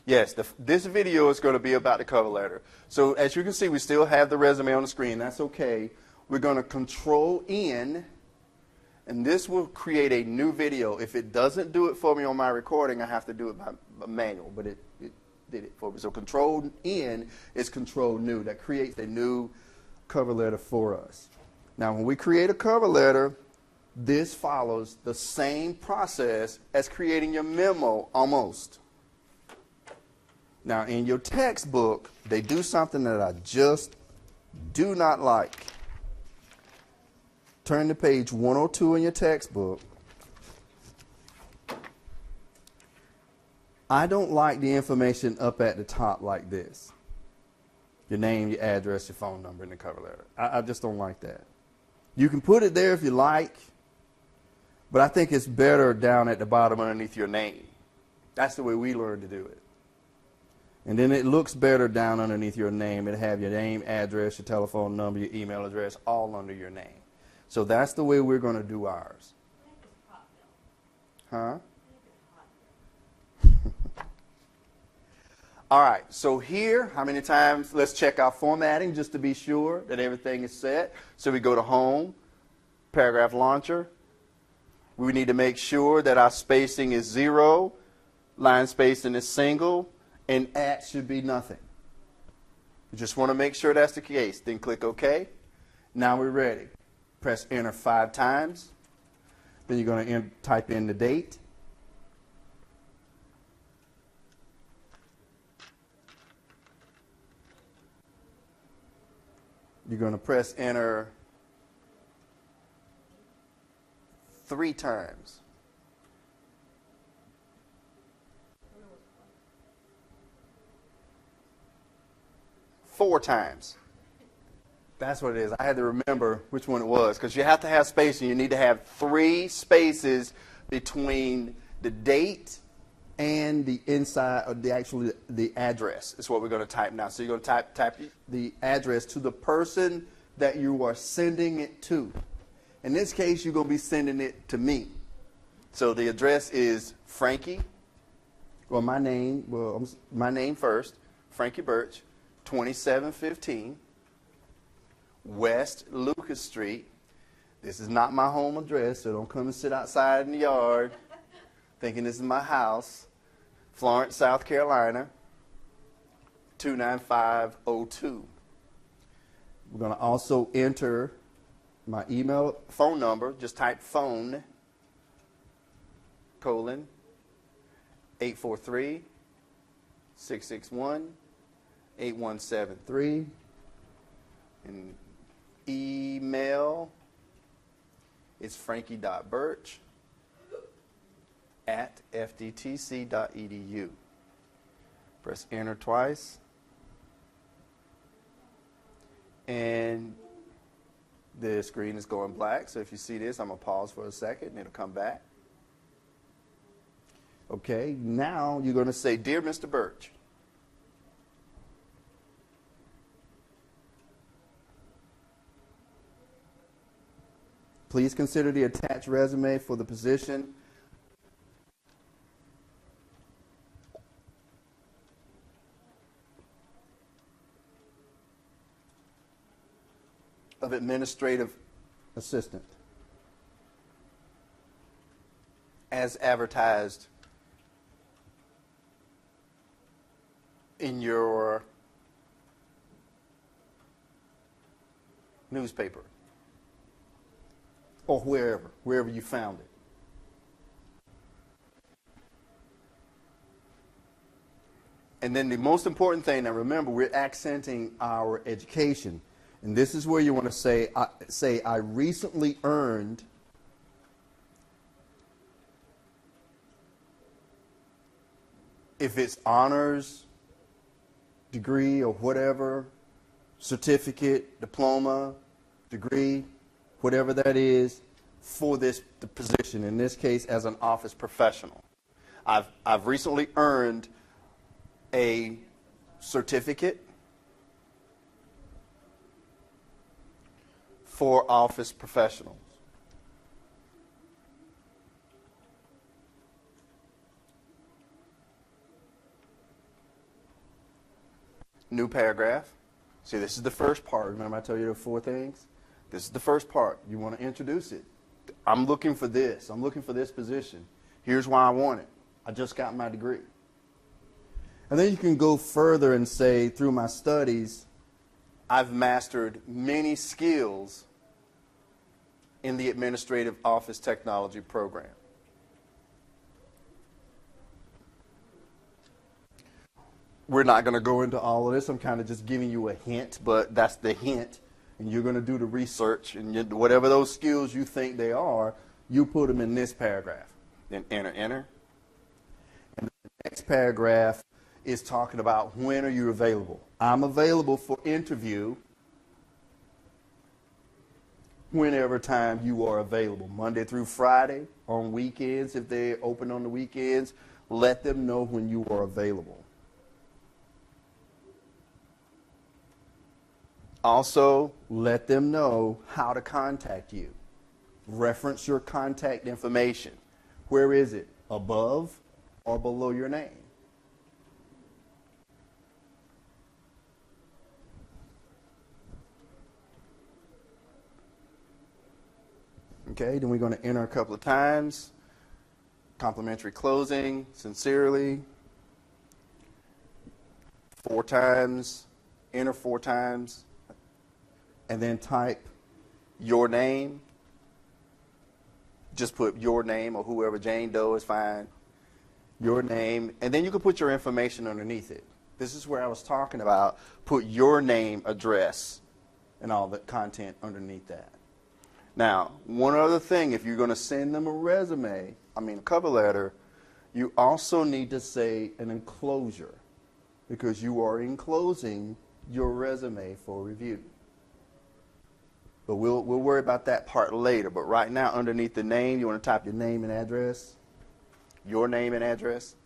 Yes, this video is going to be about the cover letter. So as you can see, we still have the resume on the screen. That's okay. We're going to Control N, and this will create a new video. If it doesn't do it for me on my recording, I have to do it by manual, but it did it for me. So Control N is Control New. That creates a new cover letter for us. Now, when we create a cover letter, this follows the same process as creating your memo almost. Now, in your textbook, they do something that I just do not like. Turn to page 102 in your textbook. I don't like the information up at the top like this. Your name, your address, your phone number in the cover letter. I just don't like that. You can put it there if you like, but I think it's better down at the bottom underneath your name. That's the way we learned to do it. And then it looks better down underneath your name. It'll have your name, address, your telephone number, your email address, all under your name. So that's the way we're going to do ours. Huh? All right, so here, how many times? Let's check our formatting just to be sure that everything is set. So we go to Home, Paragraph Launcher. We need to make sure that our spacing is 0, line spacing is single, and @ should be nothing. You just want to make sure that's the case. Then click OK. Now we're ready. Press Enter 5 times. Then you're going to type in the date. You're going to press Enter 3 times. Four times. That's what it is. I had to remember which one it was because you have to have spacing. You need to have 3 spaces between the date and the inside of the address is what we're going to type now. So you're going to type the address to the person that you are sending it to. In this case, you're going to be sending it to me. So the address is Frankie. Well, my name first, Frankie Birch, 2715 West Lucas Street. This is not my home address, so don't come and sit outside in the yard thinking this is my house. Florence, South Carolina, 29502. We're going to also enter my email, phone number. Just type phone, colon, 843-661-8173. And email is frankie.birch@fdtc.edu. Press Enter twice. And the screen is going black. So if you see this, I'm going to pause for a second and it'll come back. Okay, now you're going to say, Dear Mr. Birch. Please consider the attached resume for the position of administrative assistant as advertised in your newspaper or wherever you found it. And then the most important thing, now remember, we're accenting our education. And this is where you want to say, I recently earned if it's honors, degree, or whatever, certificate, diploma, degree, whatever that is, for the position, in this case as an office professional. I've recently earned a certificate for office professionals. new paragraph. See, this is the first part. Remember I told you there were 4 things? This is the first part. You want to introduce it. I'm looking for this. I'm looking for this position. Here's why I want it. I just got my degree. And then you can go further and say, through my studies, I've mastered many skills in the administrative office technology program. We're not going to go into all of this. I'm kind of just giving you a hint, but that's the hint. And you're going to do the research, and whatever those skills you think they are, you put them in this paragraph. Then enter. And the next paragraph is talking about when are you available. I'm available for interview whenever time you are available. Monday through Friday, on weekends, if they're open on the weekends, let them know when you are available. Also, let them know how to contact you. Reference your contact information. Where is it? Above or below your name? Okay, then we're going to enter a couple of times. Complimentary closing, sincerely. 4 times, enter 4 times. And then type your name. Just put your name or whoever, Jane Doe is fine. Your name. And then you can put your information underneath it. This is where I was talking about. Put your name, address, and all the content underneath that. Now, one other thing, if you're going to send them a cover letter, you also need to say an enclosure, because you are enclosing your resume for review. But we'll worry about that part later. But right now, underneath the name, you want to type your name and address. Your name and address.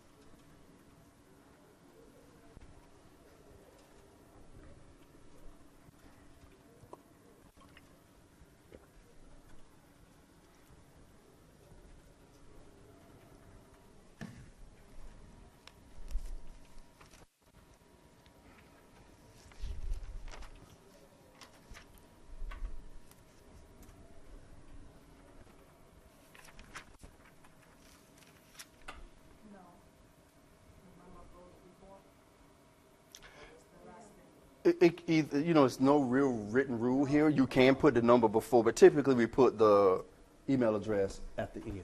It's no real written rule here. You can put the number before, but typically we put the email address at the end.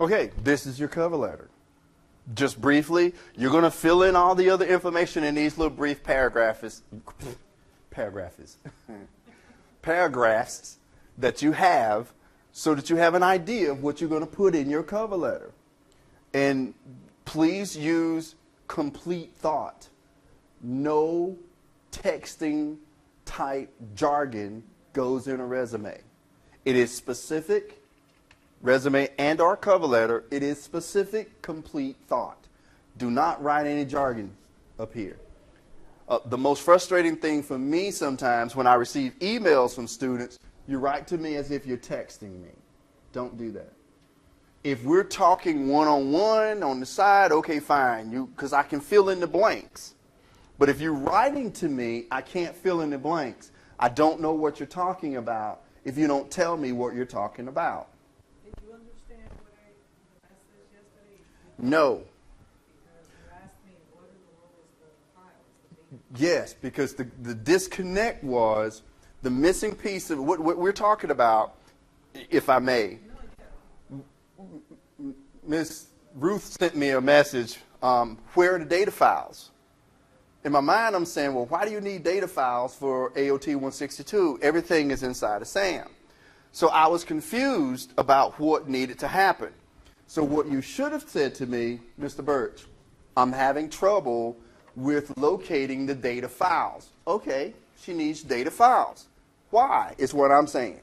Okay, this is your cover letter. Just briefly, you're going to fill in all the other information in these little brief paragraphs that you have, so that you have an idea of what you're going to put in your cover letter. And please use complete thought. No texting type jargon goes in a resume. It is specific, resume and or cover letter, it is specific, complete thought. Do not write any jargon up here. The most frustrating thing for me sometimes when I receive emails from students, you write to me as if you're texting me. Don't do that. If we're talking one-on-one on the side, okay, fine, because I can fill in the blanks. But if you're writing to me, I can't fill in the blanks. I don't know what you're talking about if you don't tell me what you're talking about. Did you understand what I said yesterday? No. Because you asked me what in the world is the file? Yes, because the disconnect was the missing piece of what we're talking about, if I may. Ms. Ruth sent me a message, where are the data files? In my mind, I'm saying, well, why do you need data files for AOT 162? Everything is inside of SAM. So I was confused about what needed to happen. So what you should have said to me, Mr. Birch, I'm having trouble with locating the data files. Okay, she needs data files. Why is what I'm saying.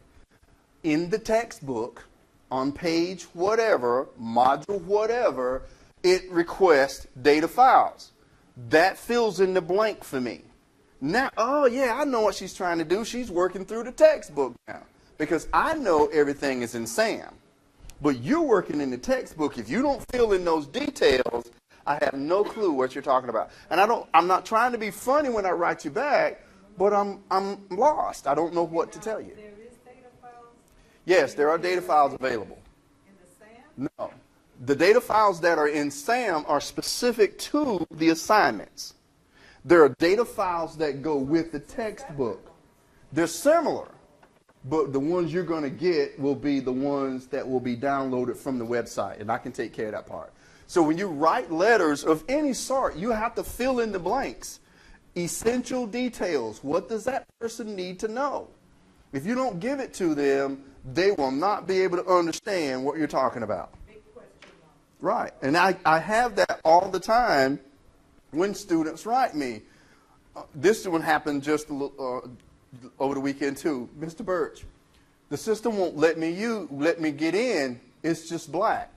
In the textbook, on page whatever, module whatever, it requests data files. That fills in the blank for me. Now, oh yeah, I know what she's trying to do. She's working through the textbook now. because I know everything is in SAM. But you're working in the textbook. If you don't fill in those details, I have no clue what you're talking about. And I'm not trying to be funny when I write you back, but I'm lost. I don't know what to tell you. There is data files Yes, there are data files available. in the SAM? No. The data files that are in SAM are specific to the assignments. There are data files that go with the textbook. They're similar, but the ones you're going to get will be the ones that will be downloaded from the website, and I can take care of that part. So when you write letters of any sort, you have to fill in the blanks. Essential details. What does that person need to know? If you don't give it to them, they will not be able to understand what you're talking about. Big question mark. Right. And I have that all the time when students write me. This one happened just over the weekend too. Mr. Birch, the system won't let me get in. It's just black.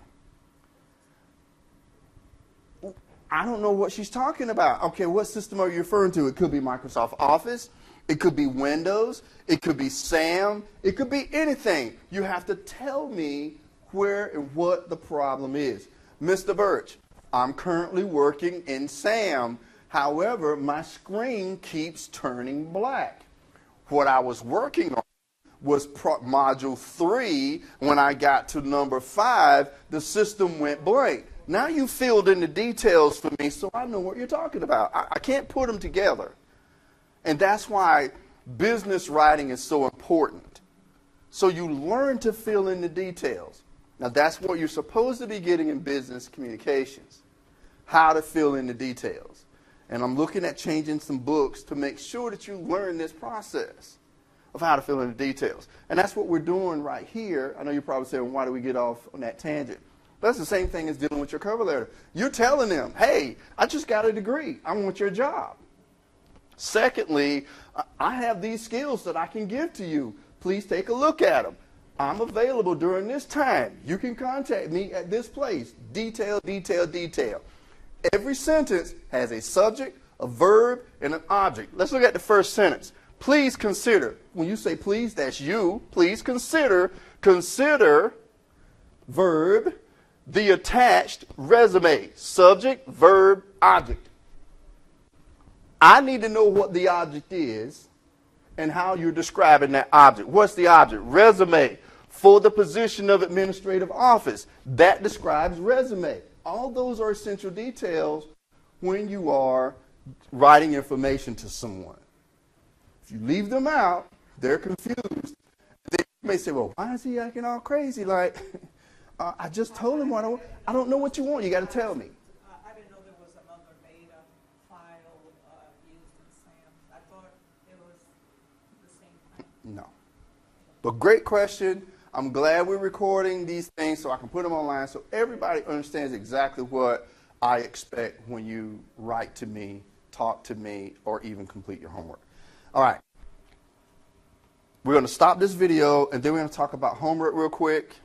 I don't know what she's talking about. Okay, what system are you referring to? It could be Microsoft Office. It could be Windows. It could be SAM. It could be anything. You have to tell me where and what the problem is. Mr. Birch, I'm currently working in SAM. However, my screen keeps turning black. What I was working on was module 3. When I got to number 5, the system went blank. Now you filled in the details for me, so I know what you're talking about. I can't put them together. And that's why business writing is so important. So you learn to fill in the details. Now that's what you're supposed to be getting in business communications, how to fill in the details. And I'm looking at changing some books to make sure that you learn this process of how to fill in the details. And that's what we're doing right here. I know you're probably saying, why do we get off on that tangent? But that's the same thing as dealing with your cover letter. You're telling them, hey, I just got a degree. I want your job. Secondly, I have these skills that I can give to you. Please take a look at them. I'm available during this time. You can contact me at this place. Detail, detail, detail. Every sentence has a subject, a verb, and an object. Let's look at the first sentence. Please consider. When you say please, that's you. Please consider. Consider, verb, the attached resume. Subject, verb, object. I need to know what the object is and how you're describing that object. What's the object? Resume for the position of administrative office. That describes resume. All those are essential details when you are writing information to someone. If you leave them out, they're confused. They may say, well, why is he acting all crazy? Like, I just told him what I want. I don't know what you want. You got to tell me. I didn't know there was another data file used in SAM. I thought it was the same thing. No. But great question. I'm glad we're recording these things so I can put them online so everybody understands exactly what I expect when you write to me, talk to me, or even complete your homework. All right. We're going to stop this video, and then we're going to talk about homework real quick.